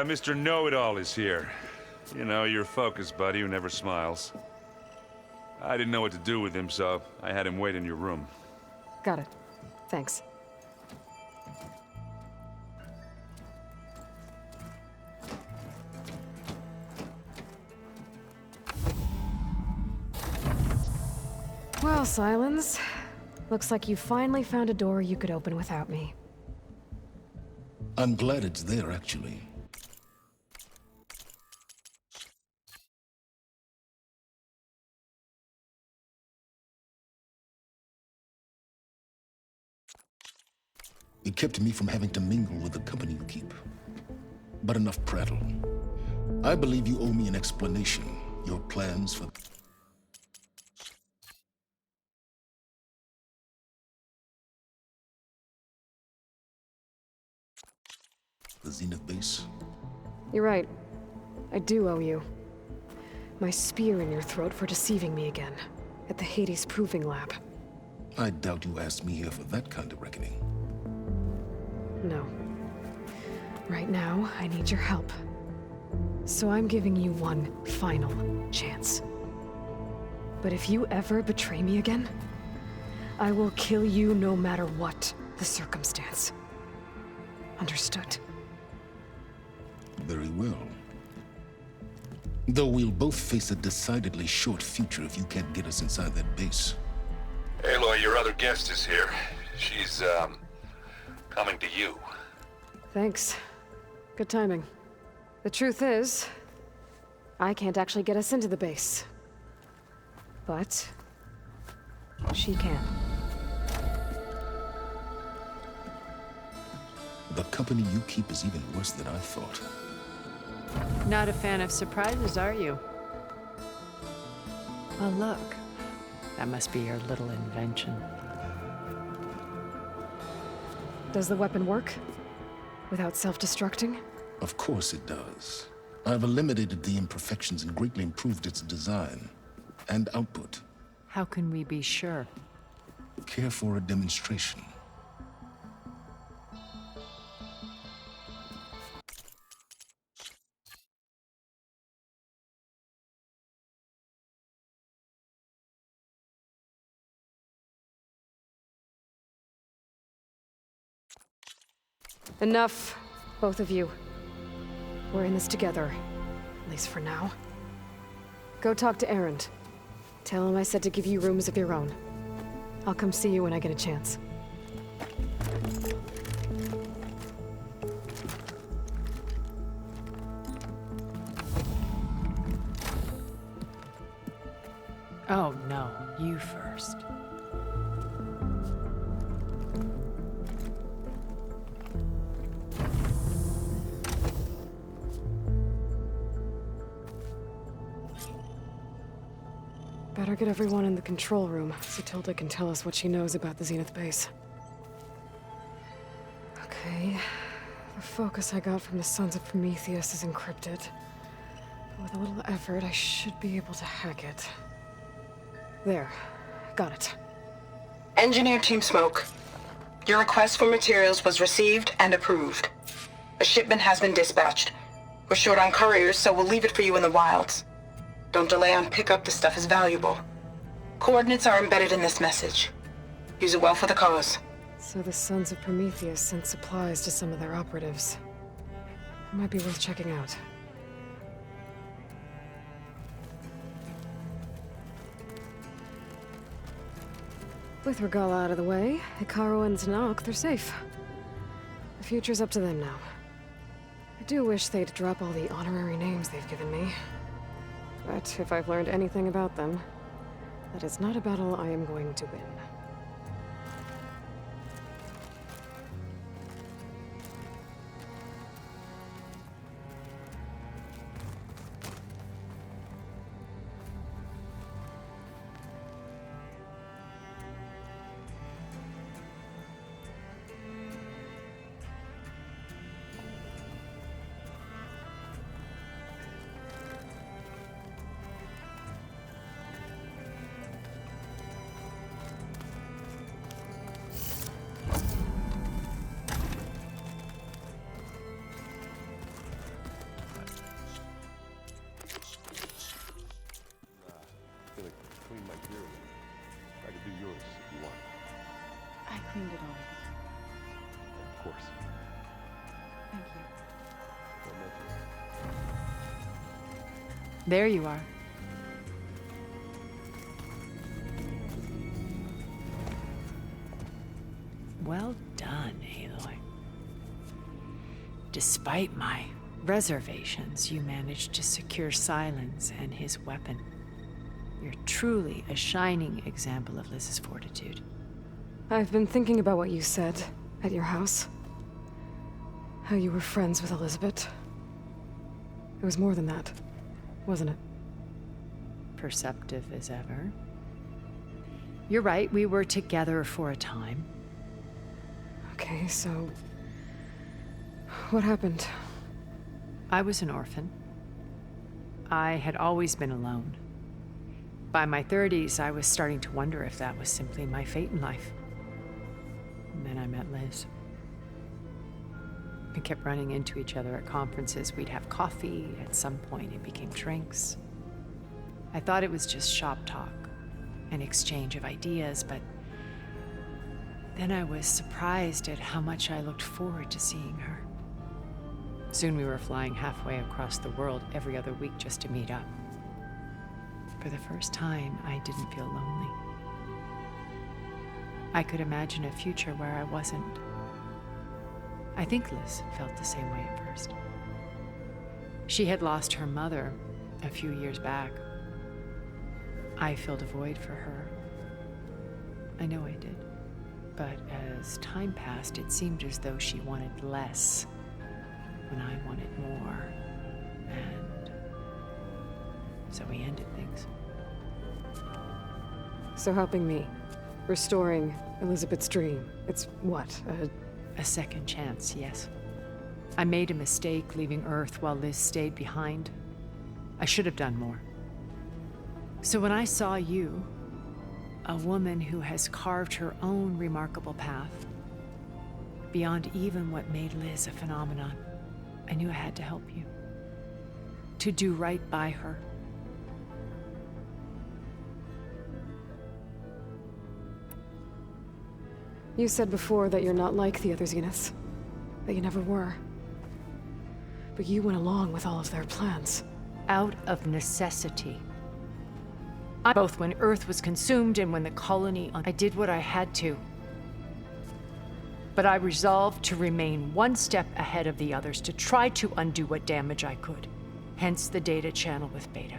Mr. Know-It-All is here. You know, your focus buddy who never smiles. I didn't know what to do with him, so I had him wait in your room. Got it. Thanks. Well, Sylens. Looks like you finally found a door you could open without me. I'm glad it's there, actually. It kept me from having to mingle with the company you keep. But enough prattle. I believe you owe me an explanation. Your plans for... the Zenith base? You're right. I do owe you. My spear in your throat for deceiving me again. At the Hades Proving Lab. I doubt you asked me here for that kind of reckoning. No. Right now, I need your help. So I'm giving you one final chance. But if you ever betray me again, I will kill you no matter what the circumstance. Understood? Very well. Though we'll both face a decidedly short future if you can't get us inside that base. Aloy, your other guest is here. She's, coming to you. Thanks. Good timing. The truth is, I can't actually get us into the base. But she can. The company you keep is even worse than I thought. Not a fan of surprises, are you? Oh, look. That must be your little invention. Does the weapon work? Without self-destructing? Of course it does. I've eliminated the imperfections and greatly improved its design and output. How can we be sure? Care for a demonstration? Enough, both of you. We're in this together, at least for now. Go talk to Erend. Tell him I said to give you rooms of your own. I'll come see you when I get a chance. Oh, no. You first. Better get everyone in the control room so Tilda can tell us what she knows about the Zenith base. Okay. The focus I got from the Sons of Prometheus is encrypted. With a little effort, I should be able to hack it. There. Got it. Engineer Team Smoke, your request for materials was received and approved. A shipment has been dispatched. We're short on couriers, so we'll leave it for you in the wilds. Don't delay on pickup, the stuff is valuable. Coordinates are embedded in this message. Use it well for the cause. So the Sons of Prometheus sent supplies to some of their operatives. It might be worth checking out. With Regalla out of the way, Hekarro and Tenakth, they're safe. The future's up to them now. I do wish they'd drop all the honorary names they've given me. But if I've learned anything about them, that is not a battle I am going to win. cleaned it all. Of course. Thank you. There you are. Well done, Aloy. Despite my reservations, you managed to secure Silence and his weapon. You're truly a shining example of Liz's fortitude. I've been thinking about what you said at your house. How you were friends with Elizabeth. It was more than that, wasn't it? Perceptive as ever. You're right, we were together for a time. Okay, so... what happened? I was an orphan. I had always been alone. By my 30s, I was starting to wonder if that was simply my fate in life. And then I met Liz. We kept running into each other at conferences. We'd have coffee. At some point, it became drinks. I thought it was just shop talk, an exchange of ideas, but then I was surprised at how much I looked forward to seeing her. Soon we were flying halfway across the world every other week just to meet up. For the first time, I didn't feel lonely. I could imagine a future where I wasn't. I think Liz felt the same way at first. She had lost her mother a few years back. I filled a void for her. I know I did. But as time passed, it seemed as though she wanted less when I wanted more. And so we ended things. So helping me. Restoring Elizabeth's dream. It's what, A second chance, yes. I made a mistake leaving Earth while Liz stayed behind. I should have done more. So when I saw you, a woman who has carved her own remarkable path, beyond even what made Liz a phenomenon, I knew I had to help you. To do right by her. You said before that you're not like the other Zeniths. That you never were. But you went along with all of their plans. Out of necessity. Both when Earth was consumed and when the colony... I did what I had to. But I resolved to remain one step ahead of the others, to try to undo what damage I could. Hence the data channel with Beta.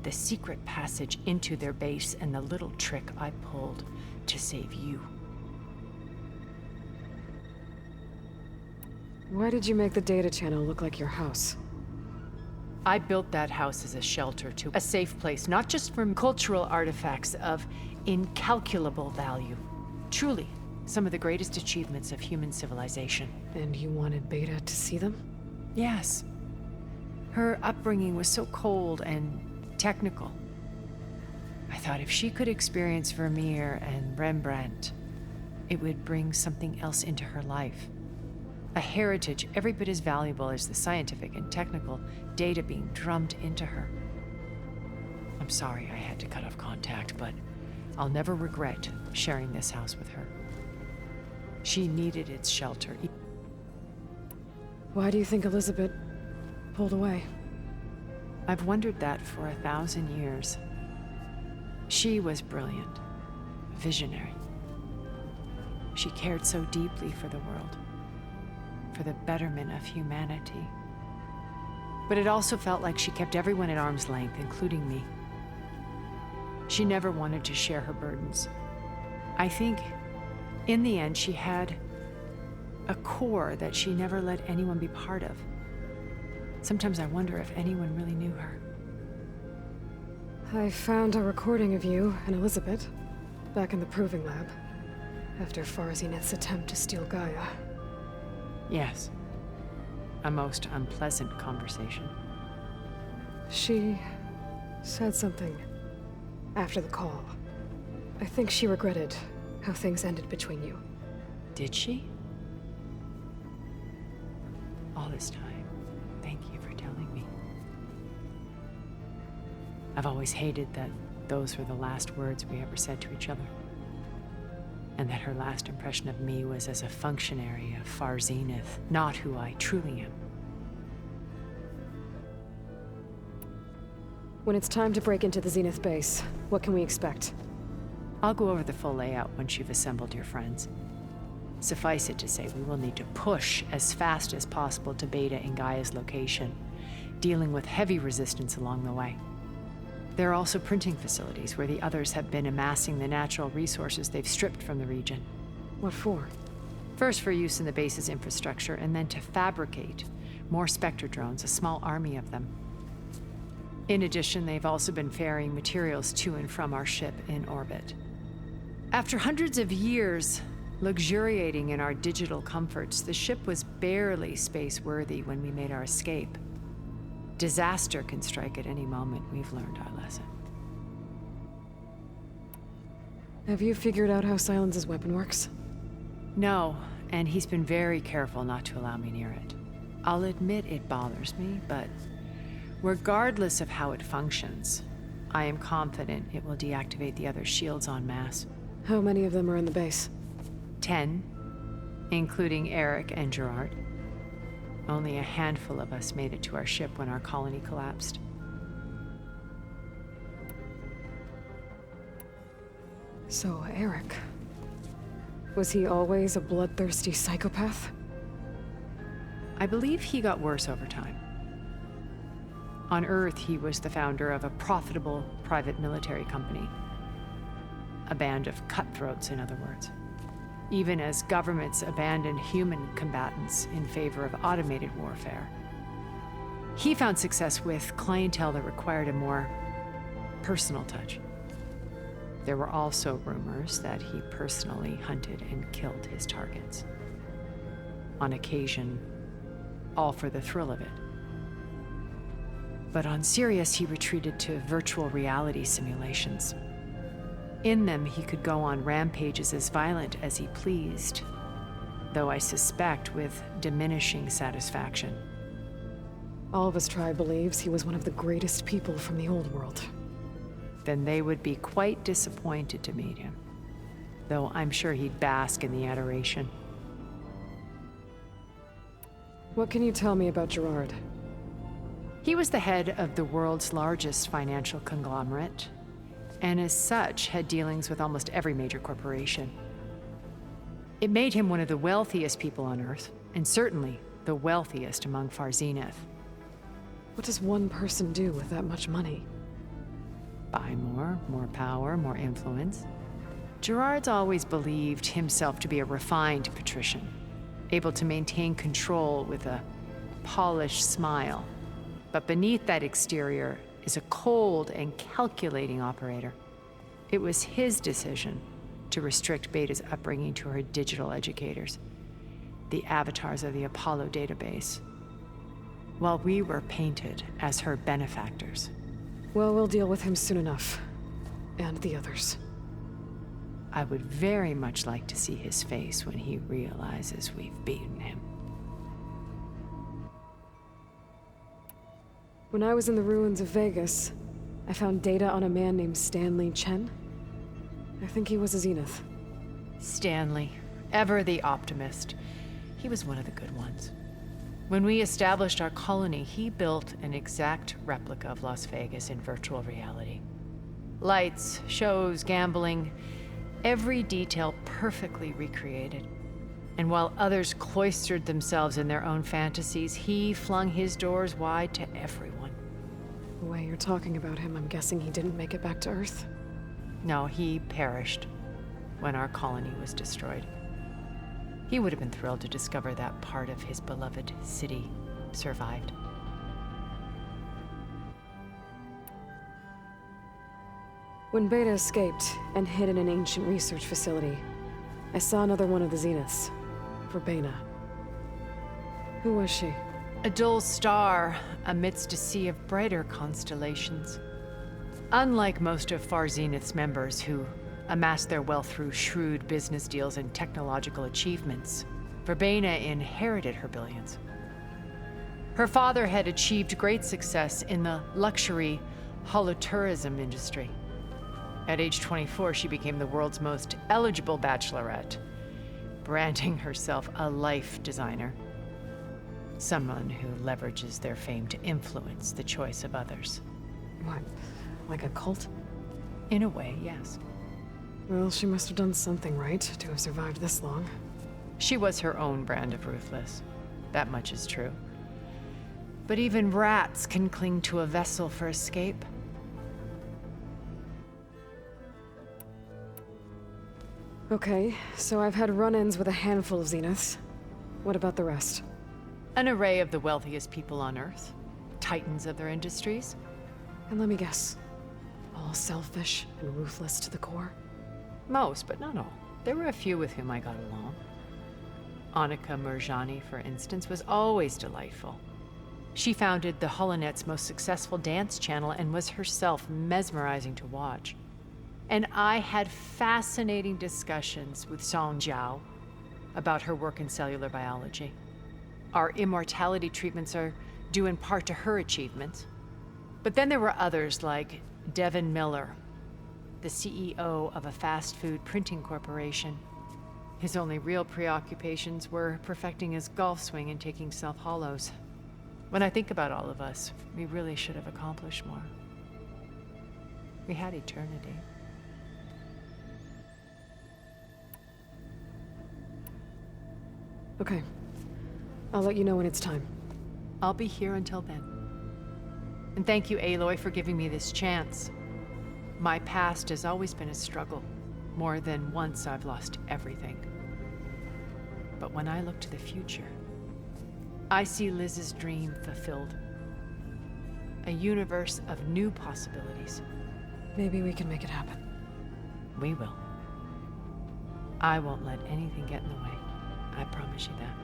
The secret passage into their base and the little trick I pulled to save you. Why did you make the data channel look like your house? I built that house as a shelter, to a safe place, not just for cultural artifacts of incalculable value. Truly, some of the greatest achievements of human civilization. And you wanted Beta to see them? Yes. Her upbringing was so cold and technical. I thought if she could experience Vermeer and Rembrandt, it would bring something else into her life. A heritage every bit as valuable as the scientific and technical data being drummed into her. I'm sorry I had to cut off contact, but I'll never regret sharing this house with her. She needed its shelter. Why do you think Elizabeth pulled away? I've wondered that for 1,000 years. She was brilliant, visionary. She cared so deeply for the world, for the betterment of humanity. But it also felt like she kept everyone at arm's length, including me. She never wanted to share her burdens. I think, in the end, she had a core that she never let anyone be part of. Sometimes I wonder if anyone really knew her. I found a recording of you and Elizabeth back in the Proving Lab after Far Zenith's attempt to steal Gaia. Yes. A most unpleasant conversation. She said something after the call. I think she regretted how things ended between you. Did she? All this time, thank you for telling me. I've always hated that those were the last words we ever said to each other. and that her last impression of me was as a functionary of Far Zenith, not who I truly am. When it's time to break into the Zenith base, what can we expect? I'll go over the full layout once you've assembled your friends. Suffice it to say, we will need to push as fast as possible to Beta and Gaia's location, dealing with heavy resistance along the way. There are also printing facilities where the others have been amassing the natural resources they've stripped from the region. What for? First for use in the base's infrastructure, and then to fabricate more Spectre drones, a small army of them. In addition, they've also been ferrying materials to and from our ship in orbit. After hundreds of years luxuriating in our digital comforts, the ship was barely space-worthy when we made our escape. Disaster can strike at any moment. We've learned our lesson. Have you figured out how Silence's weapon works? No, and he's been very careful not to allow me near it. I'll admit it bothers me, but regardless of how it functions, I am confident it will deactivate the other shields en masse. How many of them are in the base? 10, including Eric and Gerard. Only a handful of us made it to our ship when our colony collapsed. So, Eric. Was he always a bloodthirsty psychopath? I believe he got worse over time. On Earth, he was the founder of a profitable private military company. A band of cutthroats, in other words. Even as governments abandoned human combatants in favor of automated warfare. He found success with clientele that required a more personal touch. There were also rumors that he personally hunted and killed his targets. On occasion, all for the thrill of it. But on Sirius, he retreated to virtual reality simulations. In them, he could go on rampages as violent as he pleased, though I suspect with diminishing satisfaction. All of his tribe believes he was one of the greatest people from the old world. Then they would be quite disappointed to meet him, though I'm sure he'd bask in the adoration. What can you tell me about Gerard? He was the head of the world's largest financial conglomerate, and as such had dealings with almost every major corporation. It made him one of the wealthiest people on Earth, and certainly the wealthiest among Far Zenith. What does one person do with that much money? Buy more power, more influence. Gerard's always believed himself to be a refined patrician, able to maintain control with a polished smile. But beneath that exterior is a cold and calculating operator. It was his decision to restrict Beta's upbringing to her digital educators, the avatars of the Apollo database, while we were painted as her benefactors. Well, we'll deal with him soon enough. And the others. I would very much like to see his face when he realizes we've beaten him. When I was in the ruins of Vegas, I found data on a man named Stanley Chen. I think he was a Zenith. Stanley, ever the optimist. He was one of the good ones. When we established our colony, he built an exact replica of Las Vegas in virtual reality. Lights, shows, gambling, every detail perfectly recreated. And while others cloistered themselves in their own fantasies, he flung his doors wide to everyone. The way you're talking about him, I'm guessing he didn't make it back to Earth? No, he perished when our colony was destroyed. He would have been thrilled to discover that part of his beloved city survived. When Beta escaped and hid in an ancient research facility, I saw another one of the Zeniths, Verbena. Who was she? A dull star amidst a sea of brighter constellations. Unlike most of Far Zenith's members who amassed their wealth through shrewd business deals and technological achievements, Verbena inherited her billions. Her father had achieved great success in the luxury holotourism industry. At age 24, she became the world's most eligible bachelorette, branding herself a life designer. Someone who leverages their fame to influence the choice of others. What? Like a cult? In a way, yes. Well, she must have done something right to have survived this long. She was her own brand of ruthless. That much is true. But even rats can cling to a vessel for escape. Okay, so I've had run-ins with a handful of Zeniths. What about the rest? An array of the wealthiest people on Earth. Titans of their industries. And let me guess. All selfish and ruthless to the core? Most, but not all. There were a few with whom I got along. Annika Murjani, for instance, was always delightful. She founded the Holonet's most successful dance channel and was herself mesmerizing to watch. And I had fascinating discussions with Song Jiao about her work in cellular biology. Our immortality treatments are due in part to her achievements. But then there were others like Devin Miller, the CEO of a fast food printing corporation. His only real preoccupations were perfecting his golf swing and taking self-hollows. When I think about all of us, we really should have accomplished more. We had eternity. Okay. I'll let you know when it's time. I'll be here until then. And thank you, Aloy, for giving me this chance. My past has always been a struggle. More than once I've lost everything. But when I look to the future, I see Liz's dream fulfilled. A universe of new possibilities. Maybe we can make it happen. We will. I won't let anything get in the way. I promise you that.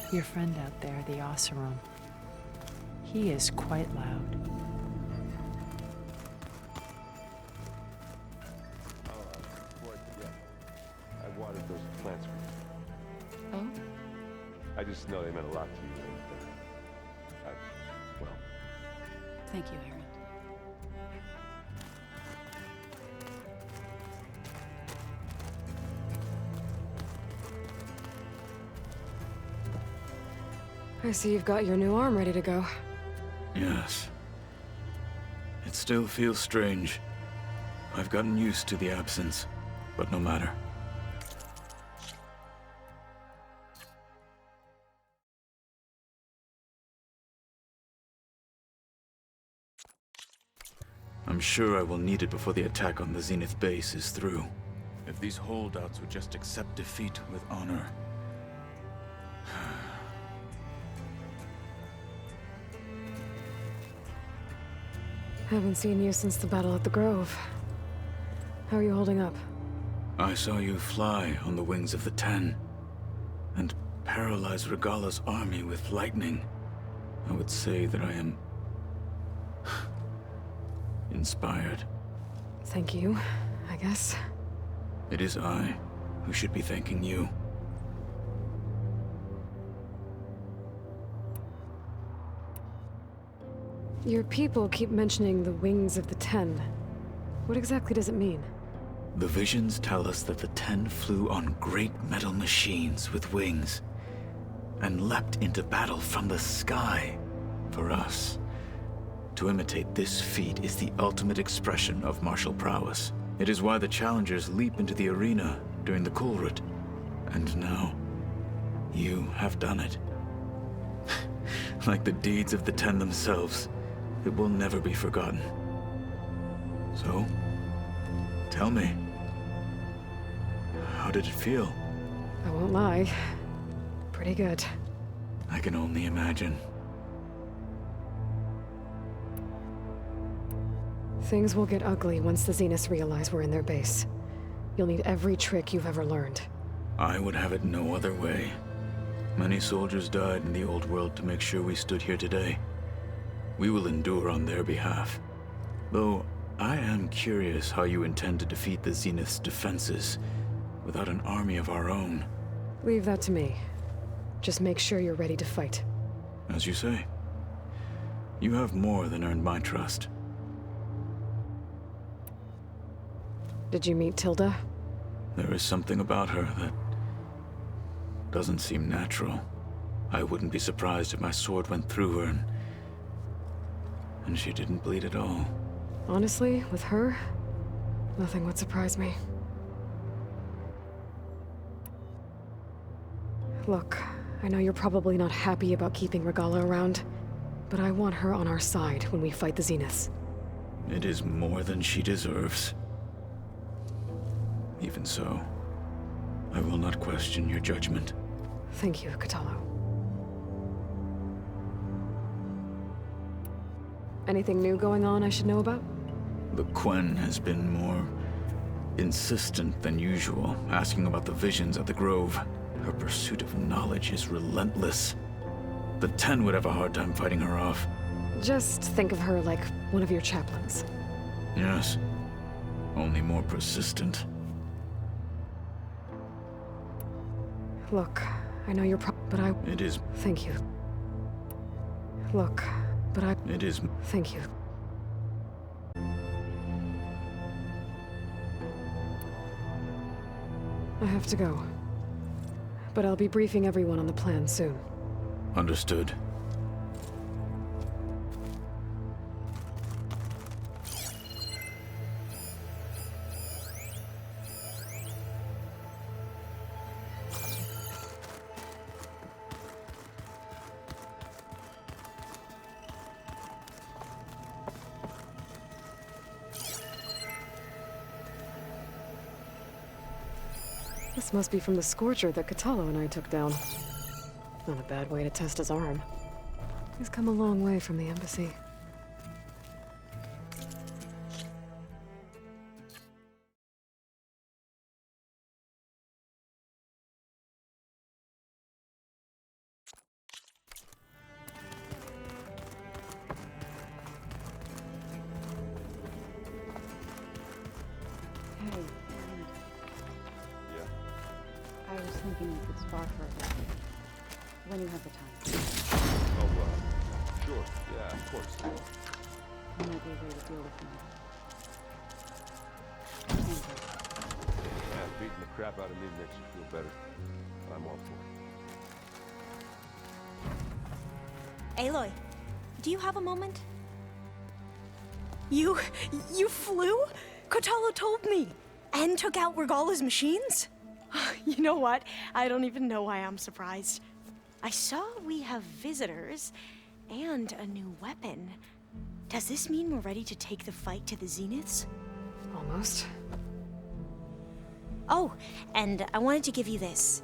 Your friend out there, the Oseram. He is quite loud. I watered those plants for you. Oh? I just know they meant a lot to you. And, well, Thank you, Aaron. I see you've got your new arm ready to go. Yes. It still feels strange. I've gotten used to the absence, but no matter. I'm sure I will need it before the attack on the Zenith base is through. If these holdouts would just accept defeat with honor. Haven't seen you since the battle at the Grove. How are you holding up? I saw you fly on the wings of the Ten, and paralyze Regalla's army with lightning. I would say that I am inspired. Thank you, I guess. It is I who should be thanking you. Your people keep mentioning the wings of the Ten. What exactly does it mean? The visions tell us that the Ten flew on great metal machines with wings, and leapt into battle from the sky for us. To imitate this feat is the ultimate expression of martial prowess. It is why the challengers leap into the arena during the Kulrut. And now, you have done it. Like the deeds of the Ten themselves, it will never be forgotten. So, tell me, how did it feel? I won't lie. Pretty good. I can only imagine. Things will get ugly once the Zeniths realize we're in their base. You'll need every trick you've ever learned. I would have it no other way. Many soldiers died in the old world to make sure we stood here today. We will endure on their behalf. Though, I am curious how you intend to defeat the Zenith's defenses without an army of our own. Leave that to me. Just make sure you're ready to fight. As you say. You have more than earned my trust. Did you meet Tilda? There is something about her that doesn't seem natural. I wouldn't be surprised if my sword went through her and she didn't bleed at all. Honestly, with her, nothing would surprise me. Look, I know you're probably not happy about keeping Regalla around, but I want her on our side when we fight the Zeniths. It is more than she deserves. Even so, I will not question your judgment. Thank you, Kotallo. Anything new going on I should know about? The Quen has been more insistent than usual, asking about the visions at the Grove. Her pursuit of knowledge is relentless. The Ten would have a hard time fighting her off. Just think of her like one of your chaplains. Yes, only more persistent. Look, I know you're but I... It is... Thank you. Look, but I... It is... Thank you. I have to go. But I'll be briefing everyone on the plan soon. Understood. This must be from the Scorcher that Kotallo and I took down. Not a bad way to test his arm. He's come a long way from the embassy. Hey, Yeah. I was thinking you could spar for a bit. When you have the time. Oh, sure. Yeah, of course. It might be a way to deal with me. Thank you. Yeah, beating the crap out of me makes you feel better. I'm all for it. Aloy, do you have a moment? You flew? Kotallo told me! And took out Regalla's machines? You know what? I don't even know why I'm surprised. I saw we have visitors and a new weapon. Does this mean we're ready to take the fight to the Zeniths? Almost. Oh, and I wanted to give you this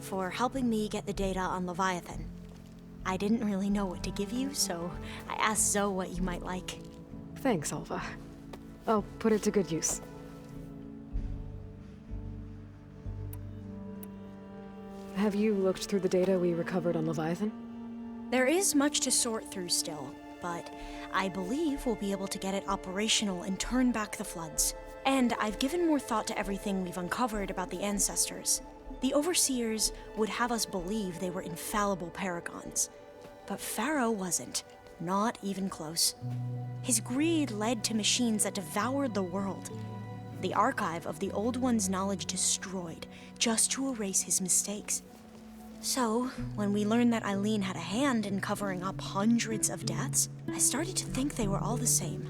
for helping me get the data on Leviathan. I didn't really know what to give you, so I asked Zoe what you might like. Thanks, Alva. I'll put it to good use. Have you looked through the data we recovered on Leviathan? There is much to sort through still, but I believe we'll be able to get it operational and turn back the floods. And I've given more thought to everything we've uncovered about the ancestors. The Overseers would have us believe they were infallible paragons. But Pharaoh wasn't. Not even close. His greed led to machines that devoured the world. The archive of the Old One's knowledge destroyed, just to erase his mistakes. So, when we learned that Eileen had a hand in covering up hundreds of deaths, I started to think they were all the same.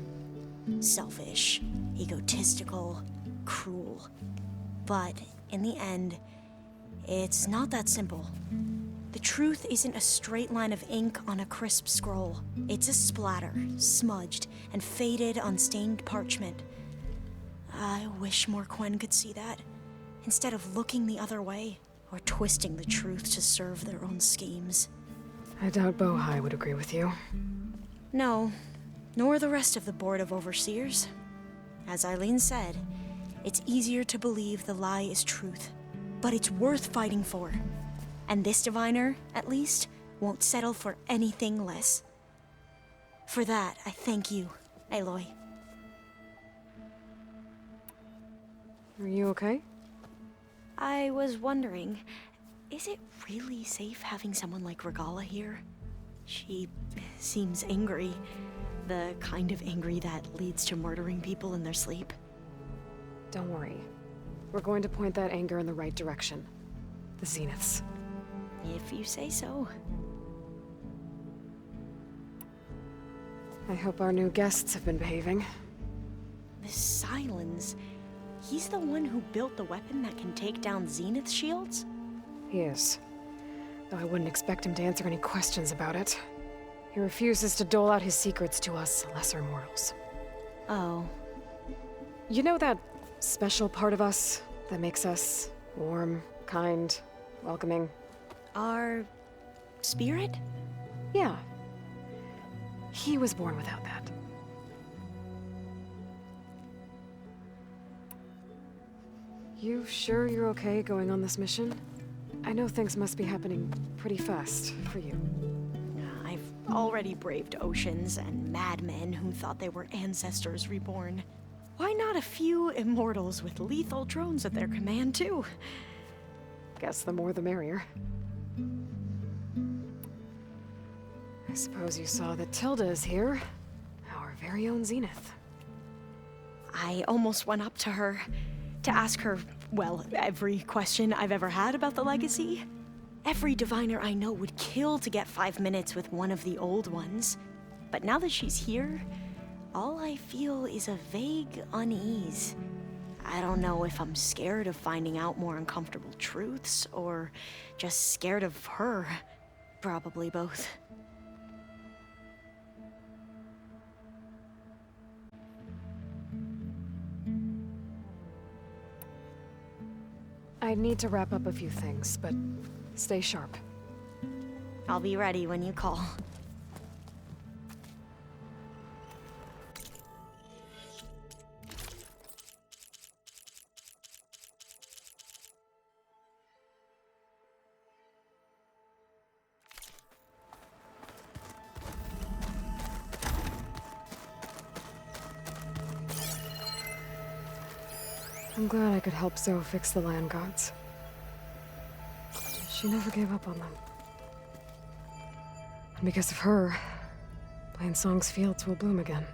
Selfish, egotistical, cruel. But, in the end, it's not that simple. The truth isn't a straight line of ink on a crisp scroll. It's a splatter, smudged, and faded on stained parchment. I wish more Quen could see that, instead of looking the other way, or twisting the truth to serve their own schemes. I doubt Bohai would agree with you. No, nor the rest of the Board of Overseers. As Eileen said, it's easier to believe the lie is truth, but it's worth fighting for. And this diviner, at least, won't settle for anything less. For that, I thank you, Aloy. Are you okay? I was wondering, is it really safe having someone like Regalla here? She seems angry. The kind of angry that leads to murdering people in their sleep. Don't worry. We're going to point that anger in the right direction. The Zeniths. If you say so. I hope our new guests have been behaving. This Sylens, he's the one who built the weapon that can take down Zenith shields? He is. Though I wouldn't expect him to answer any questions about it. He refuses to dole out his secrets to us lesser mortals. Oh. You know that special part of us that makes us warm, kind, welcoming? Our spirit? Yeah. He was born without that. You sure you're okay going on this mission? I know things must be happening pretty fast for you. I've already braved oceans and madmen who thought they were ancestors reborn. Why not a few immortals with lethal drones at their command, too? Guess the more the merrier. I suppose you saw that Tilda is here. Our very own Zenith. I almost went up to her to ask her, well, every question I've ever had about the legacy. Every diviner I know would kill to get 5 minutes with one of the old ones. But now that she's here, all I feel is a vague unease. I don't know if I'm scared of finding out more uncomfortable truths, or just scared of her. Probably both. I need to wrap up a few things, but stay sharp. I'll be ready when you call. I'm glad I could help Zoe fix the land gods. She never gave up on them. And because of her, Plainsong's fields will bloom again.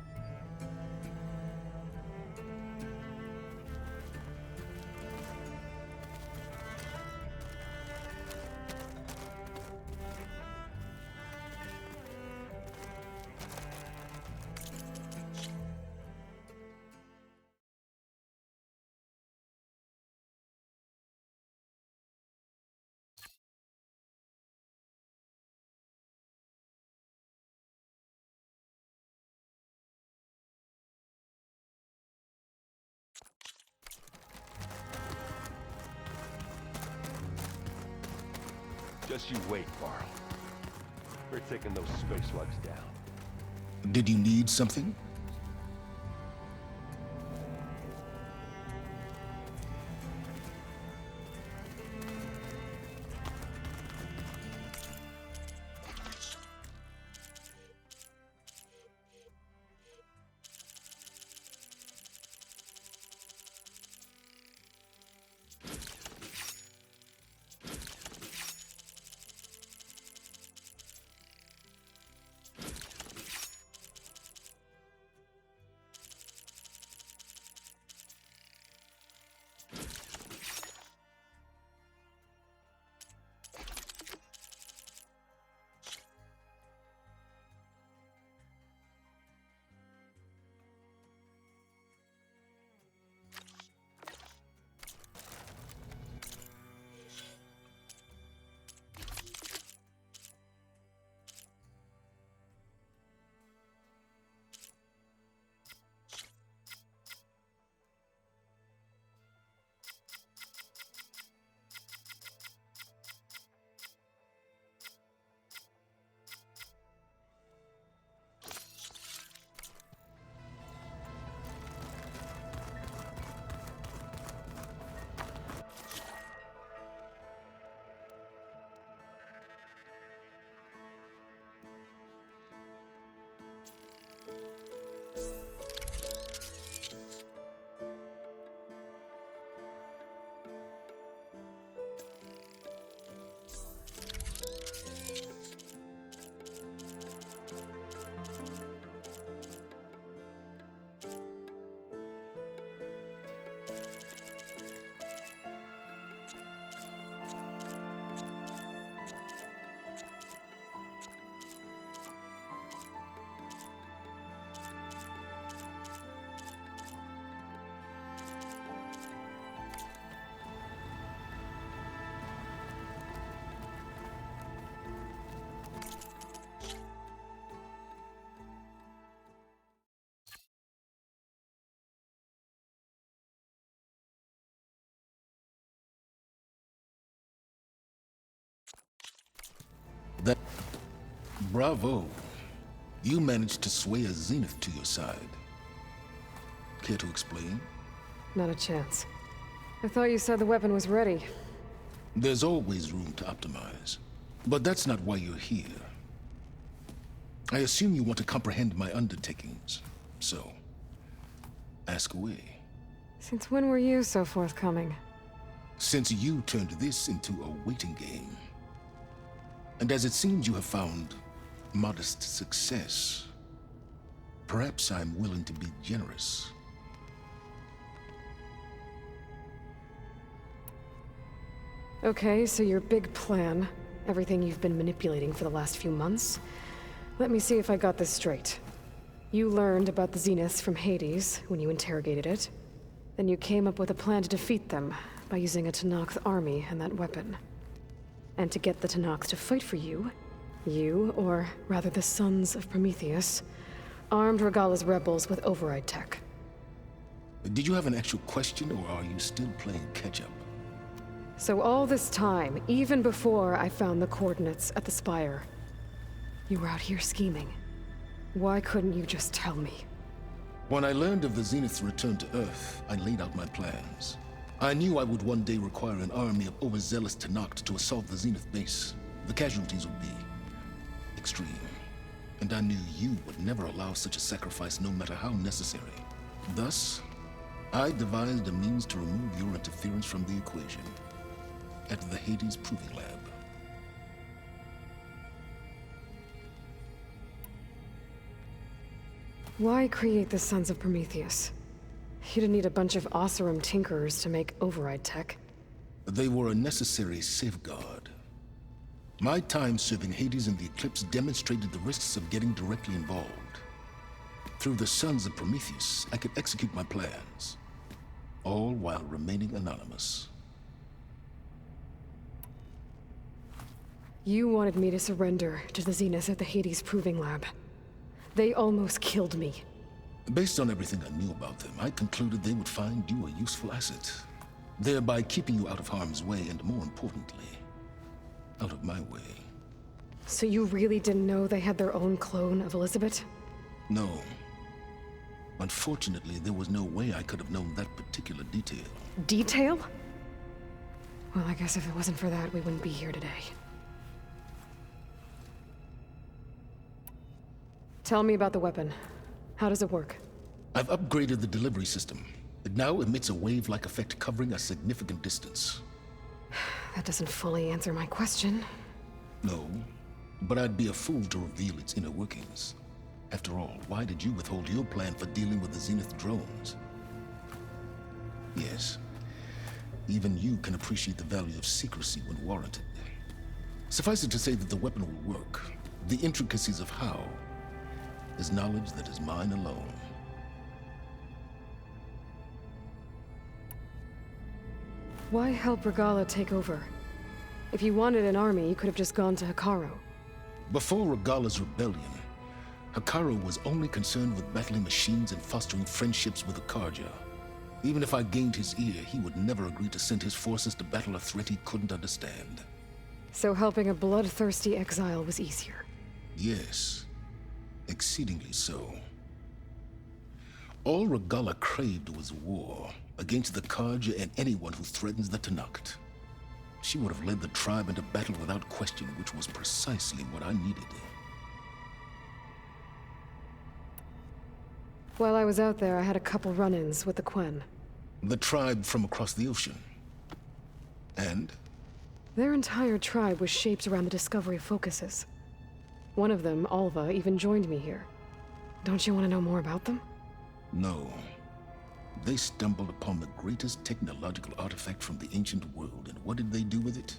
Just you wait, Varl. We're taking those space slugs down. Did you need something? That... Bravo. You managed to sway a Zenith to your side. Care to explain? Not a chance. I thought you said the weapon was ready. There's always room to optimize. But that's not why you're here. I assume you want to comprehend my undertakings. So, ask away. Since when were you so forthcoming? Since you turned this into a waiting game. And as it seems you have found modest success, perhaps I'm willing to be generous. Okay, so your big plan, everything you've been manipulating for the last few months. Let me see if I got this straight. You learned about the Zeniths from Hades when you interrogated it. Then you came up with a plan to defeat them by using a Tenakth army and that weapon. And to get the Tenakth to fight for you, or rather the Sons of Prometheus, armed Regalla's rebels with override tech. Did you have an actual question, or are you still playing catch-up? So all this time, even before I found the coordinates at the Spire, you were out here scheming. Why couldn't you just tell me? When I learned of the Zenith's return to Earth, I laid out my plans. I knew I would one day require an army of overzealous Tenakth to assault the Zenith base. The casualties would be extreme. And I knew you would never allow such a sacrifice, no matter how necessary. Thus, I devised a means to remove your interference from the equation at the Hades Proving Lab. Why create the Sons of Prometheus? You didn't need a bunch of Oseram tinkerers to make override tech. They were a necessary safeguard. My time serving Hades and the Eclipse demonstrated the risks of getting directly involved. Through the Sons of Prometheus, I could execute my plans, all while remaining anonymous. You wanted me to surrender to the Zeniths at the Hades Proving Lab. They almost killed me. Based on everything I knew about them, I concluded they would find you a useful asset, thereby keeping you out of harm's way and, more importantly, out of my way. So you really didn't know they had their own clone of Elizabeth? No. Unfortunately, there was no way I could have known that particular detail. Detail? Well, I guess if it wasn't for that, we wouldn't be here today. Tell me about the weapon. How does it work? I've upgraded the delivery system. It now emits a wave-like effect covering a significant distance. That doesn't fully answer my question. No, but I'd be a fool to reveal its inner workings. After all, why did you withhold your plan for dealing with the Zenith drones? Yes, even you can appreciate the value of secrecy when warranted. Suffice it to say that the weapon will work. The intricacies of how is knowledge that is mine alone. Why help Regalla take over? If you wanted an army, you could have just gone to Hekarro. Before Regalla's rebellion, Hekarro was only concerned with battling machines and fostering friendships with the Carja. Even if I gained his ear, he would never agree to send his forces to battle a threat he couldn't understand. So helping a bloodthirsty exile was easier? Yes. Exceedingly so. All Regalla craved was war against the Carja and anyone who threatens the Tenakth. She would have led the tribe into battle without question, which was precisely what I needed. While I was out there, I had a couple run-ins with the Quen. The tribe from across the ocean. And? Their entire tribe was shaped around the discovery of focuses. One of them, Alva, even joined me here. Don't you want to know more about them? No. They stumbled upon the greatest technological artifact from the ancient world, and what did they do with it?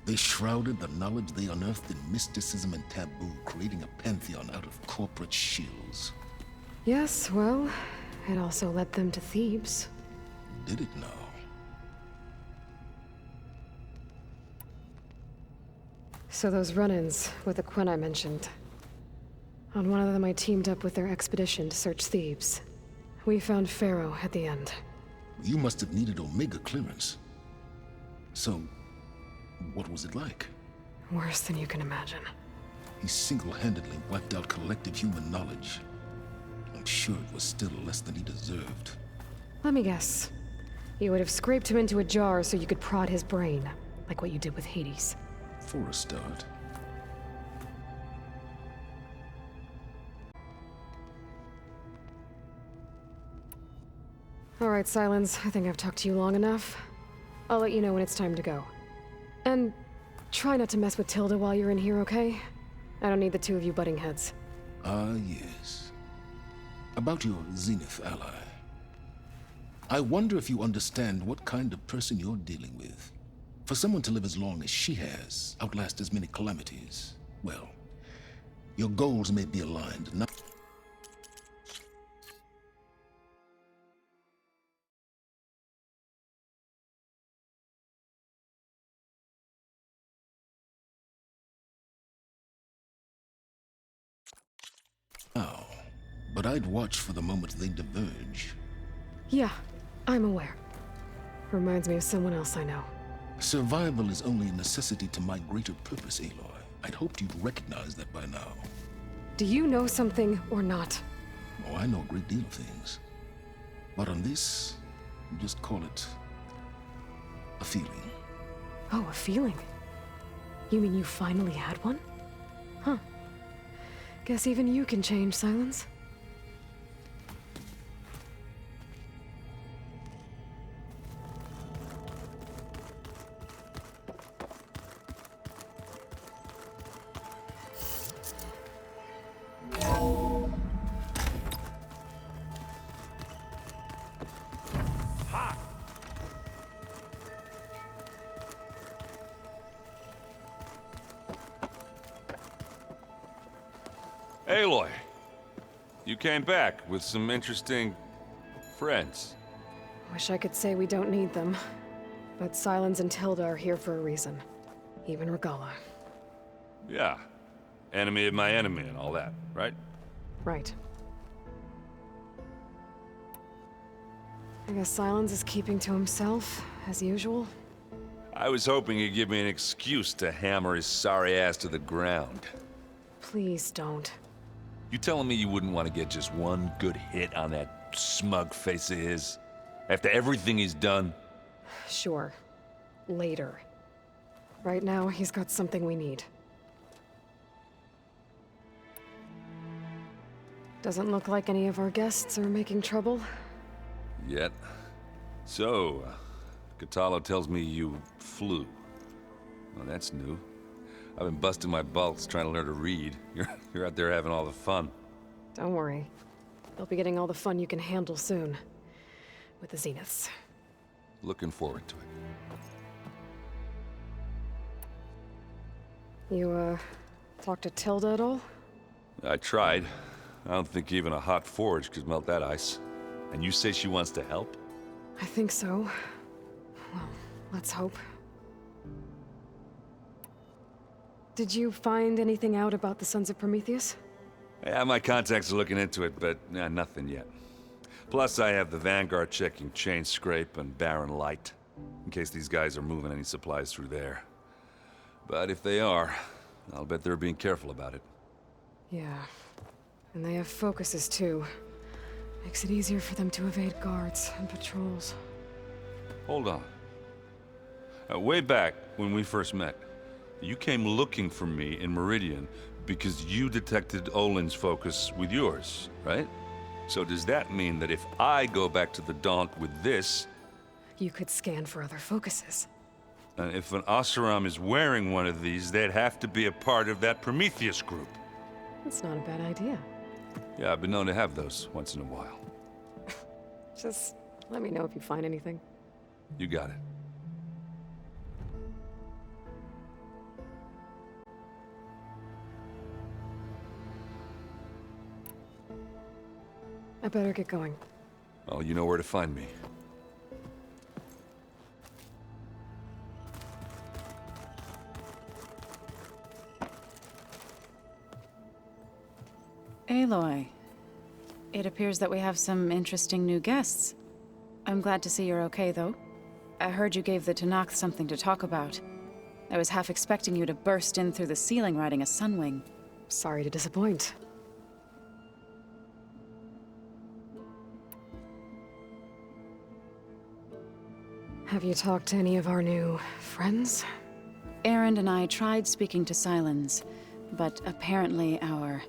They shrouded the knowledge they unearthed in mysticism and taboo, creating a pantheon out of corporate shills. Yes, well, it also led them to Thebes. Did it now? So those run-ins with the Quen I mentioned. On one of them I teamed up with their expedition to search Thebes. We found Pharaoh at the end. You must have needed Omega clearance. So, what was it like? Worse than you can imagine. He single-handedly wiped out collective human knowledge. I'm sure it was still less than he deserved. Let me guess. You would have scraped him into a jar so you could prod his brain, like what you did with Hades. For a start. All right, Silence. I think I've talked to you long enough. I'll let you know when it's time to go. And try not to mess with Tilda while you're in here, okay? I don't need the two of you butting heads. Ah, yes. About your Zenith ally. I wonder if you understand what kind of person you're dealing with. For someone to live as long as she has, outlast as many calamities, well, your goals may be aligned, not... now, but I'd watch for the moment they diverge. Yeah, I'm aware. Reminds me of someone else I know. Survival is only a necessity to my greater purpose, Aloy. I'd hoped you'd recognize that by now. Do you know something or not? Oh, I know a great deal of things. But on this, you just call it... a feeling. Oh, a feeling? You mean you finally had one? Huh. Guess even you can change, Silence. Aloy, you came back with some interesting friends. Wish I could say we don't need them. But Silence and Tilda are here for a reason. Even Regalla. Yeah. Enemy of my enemy and all that, right? Right. I guess Silence is keeping to himself, as usual. I was hoping he'd give me an excuse to hammer his sorry ass to the ground. Please don't. You telling me you wouldn't want to get just one good hit on that smug face of his? After everything he's done? Sure. Later. Right now, he's got something we need. Doesn't look like any of our guests are making trouble. Yet. So, Kotallo tells me you flew. Well, that's new. I've been busting my balls trying to learn to read. You're out there having all the fun. Don't worry. You'll be getting all the fun you can handle soon. With the Zeniths. Looking forward to it. You, talked to Tilda at all? I tried. I don't think even a hot forge could melt that ice. And you say she wants to help? I think so. Well, let's hope. Did you find anything out about the Sons of Prometheus? Yeah, my contacts are looking into it, but nothing yet. Plus, I have the Vanguard checking Chain Scrape and Barren Light, in case these guys are moving any supplies through there. But if they are, I'll bet they're being careful about it. Yeah. And they have focuses, too. Makes it easier for them to evade guards and patrols. Hold on. Way back, when we first met, you came looking for me in Meridian because you detected Olin's focus with yours, right? So does that mean that if I go back to the Daunt with this... You could scan for other focuses. And if an Oseram is wearing one of these, they'd have to be a part of that Prometheus group. That's not a bad idea. Yeah, I've been known to have those once in a while. Just let me know if you find anything. You got it. I better get going. Oh, you know where to find me. Aloy, it appears that we have some interesting new guests. I'm glad to see you're okay, though. I heard you gave the Tenakth something to talk about. I was half expecting you to burst in through the ceiling riding a Sunwing. Sorry to disappoint. Have you talked to any of our new friends? Erend and I tried speaking to Sylens, but apparently our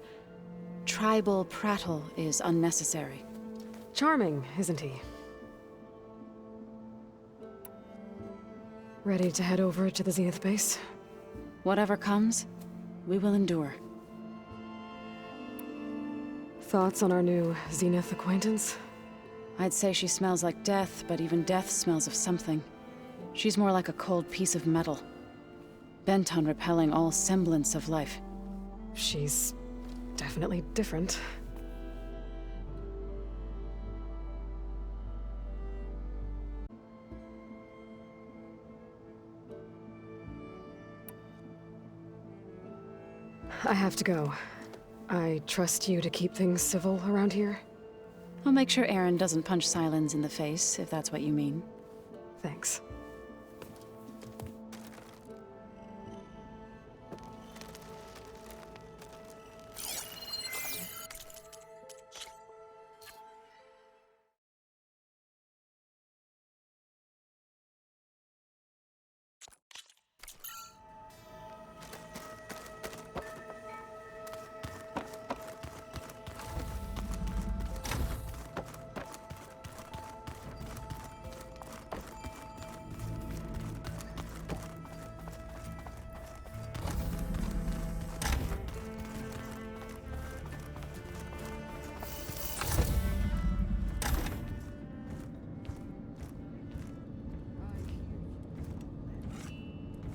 tribal prattle is unnecessary. Charming, isn't he? Ready to head over to the Zenith base? Whatever comes, we will endure. Thoughts on our new Zenith acquaintance? I'd say she smells like death, but even death smells of something. She's more like a cold piece of metal, bent on repelling all semblance of life. She's definitely different. I have to go. I trust you to keep things civil around here. I'll make sure Erend doesn't punch Sylens in the face, if that's what you mean. Thanks.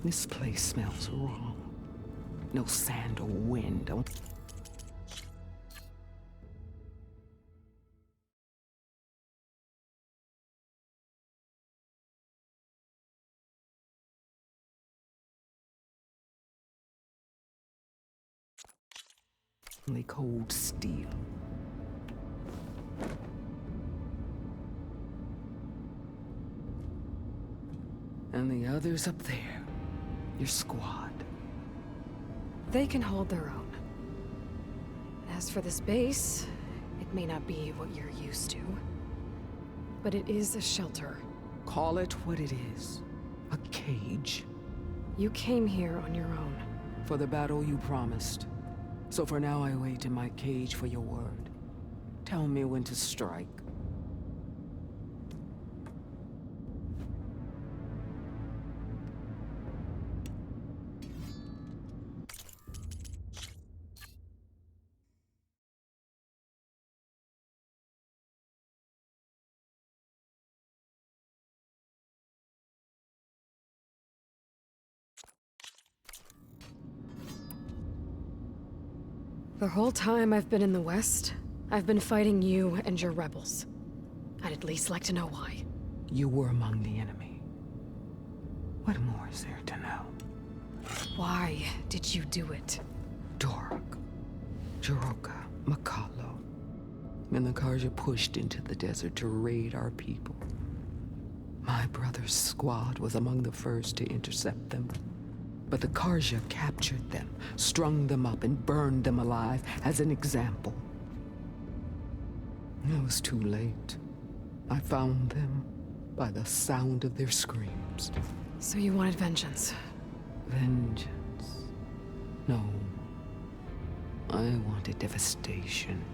This place smells wrong. No sand or wind. Only cold steel. And the others up there. Your squad. They can hold their own. As for this base, it may not be what you're used to, but it is a shelter. Call it what it is. A cage. You came here on your own. For the battle you promised. So for now I wait in my cage for your word. Tell me when to strike. The whole time I've been in the West, I've been fighting you and your rebels. I'd at least like to know why. You were among the enemy. What more is there to know? Why did you do it? Dork, Jiroka, Makalo, and the Karja pushed into the desert to raid our people. My brother's squad was among the first to intercept them. But the Karja captured them, strung them up, and burned them alive as an example. It was too late. I found them by the sound of their screams. So you wanted vengeance? Vengeance? No. I wanted devastation.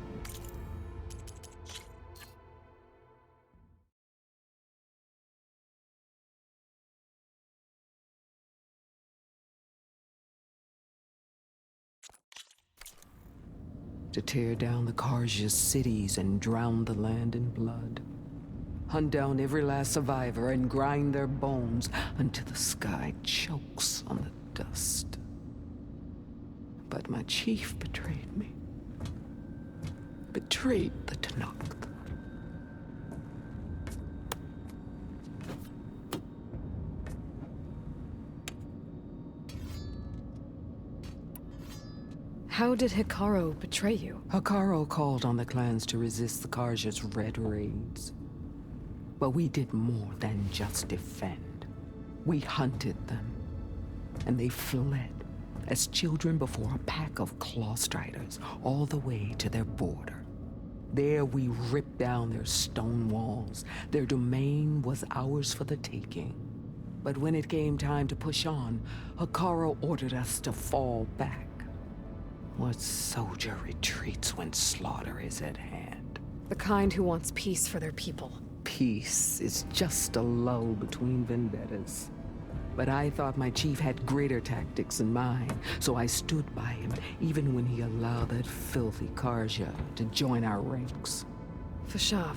To tear down the Karja's cities and drown the land in blood. Hunt down every last survivor and grind their bones until the sky chokes on the dust. But my chief betrayed me. Betrayed the Tenakth. How did Hekarro betray you? Hekarro called on the clans to resist the Karja's red raids. But we did more than just defend. We hunted them, and they fled, as children before a pack of claw striders, all the way to their border. There we ripped down their stone walls. Their domain was ours for the taking. But when it came time to push on, Hekarro ordered us to fall back. What soldier retreats when slaughter is at hand? The kind who wants peace for their people. Peace is just a lull between vendettas. But I thought my chief had greater tactics in mind, so I stood by him, even when he allowed that filthy Carja to join our ranks. Fashav.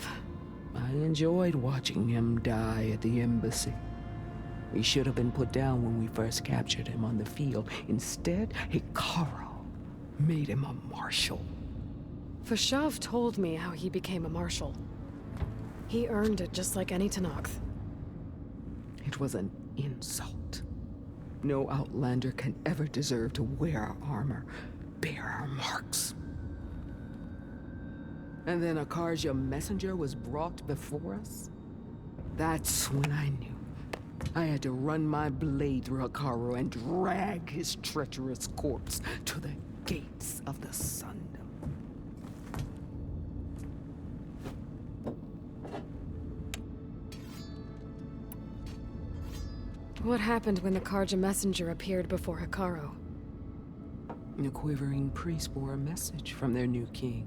I enjoyed watching him die at the embassy. He should have been put down when we first captured him on the field. Instead, Hekarro made him a marshal. Fashav told me how he became a marshal. He earned it just like any Tenakth. It was an insult. No Outlander can ever deserve to wear our armor, bear our marks. And then a Carja messenger was brought before us? That's when I knew. I had to run my blade through Hekarro and drag his treacherous corpse to the gates of the Sundom. What happened when the Carja messenger appeared before Hekarro? The quivering priests bore a message from their new king.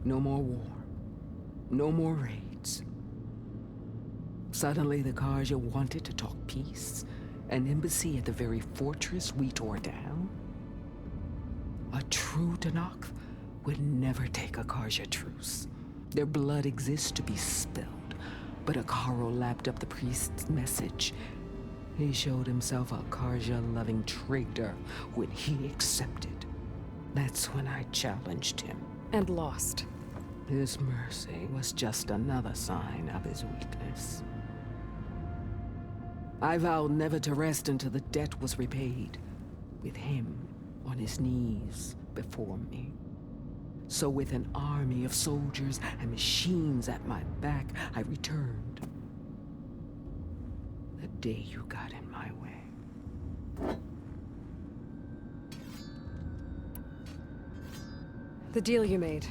No more war. No more raids. Suddenly the Carja wanted to talk peace. An embassy at the very fortress we tore down? A true Tenakth would never take a Carja truce. Their blood exists to be spilled. But Hekarro lapped up the priest's message. He showed himself a Carja-loving traitor when he accepted. That's when I challenged him. And lost. His mercy was just another sign of his weakness. I vowed never to rest until the debt was repaid, with him on his knees before me. So with an army of soldiers and machines at my back, I returned. The day you got in my way. The deal you made.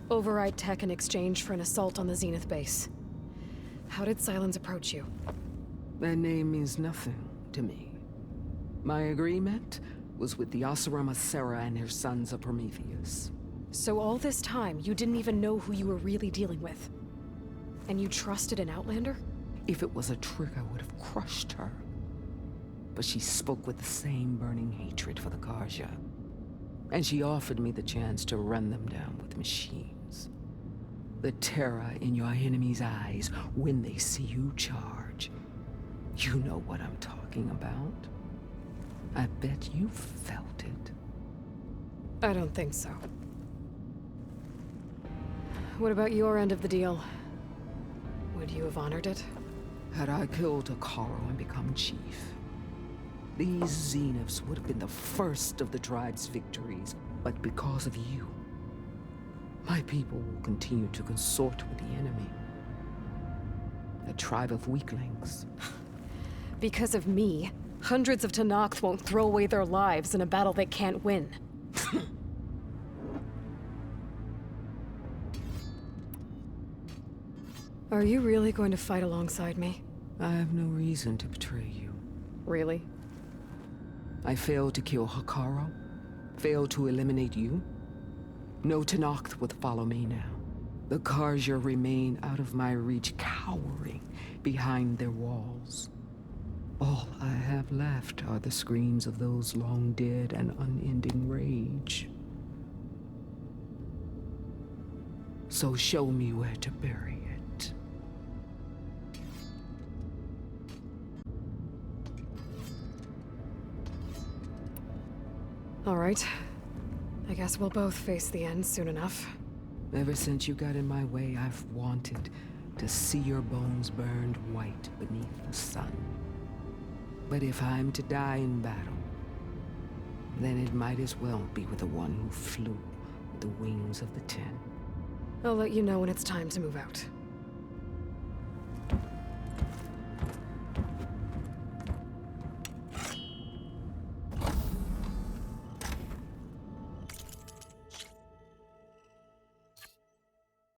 Override tech in exchange for an assault on the Zenith base. How did Sylens approach you? That name means nothing to me. My agreement was with the Oseram Sera and her sons of Prometheus. So all this time, you didn't even know who you were really dealing with? And you trusted an Outlander? If it was a trick, I would have crushed her. But she spoke with the same burning hatred for the Carja. And she offered me the chance to run them down with machines. The terror in your enemy's eyes when they see you charge. You know what I'm talking about. I bet you felt it. I don't think so. What about your end of the deal? Would you have honored it? Had I killed Hekarro and become chief, these Zeniths would have been the first of the tribe's victories. But because of you, my people will continue to consort with the enemy. A tribe of weaklings. Because of me, hundreds of Tenakth won't throw away their lives in a battle they can't win. Are you really going to fight alongside me? I have no reason to betray you. Really? I failed to kill Hekarro, failed to eliminate you. No Tenakth would follow me now. The Carja remain out of my reach, cowering behind their walls. All I have left are the screams of those long dead and unending rage. So show me where to bury it. All right. I guess we'll both face the end soon enough. Ever since you got in my way, I've wanted to see your bones burned white beneath the sun. But if I'm to die in battle, then it might as well be with the one who flew with the wings of the Ten. I'll let you know when it's time to move out.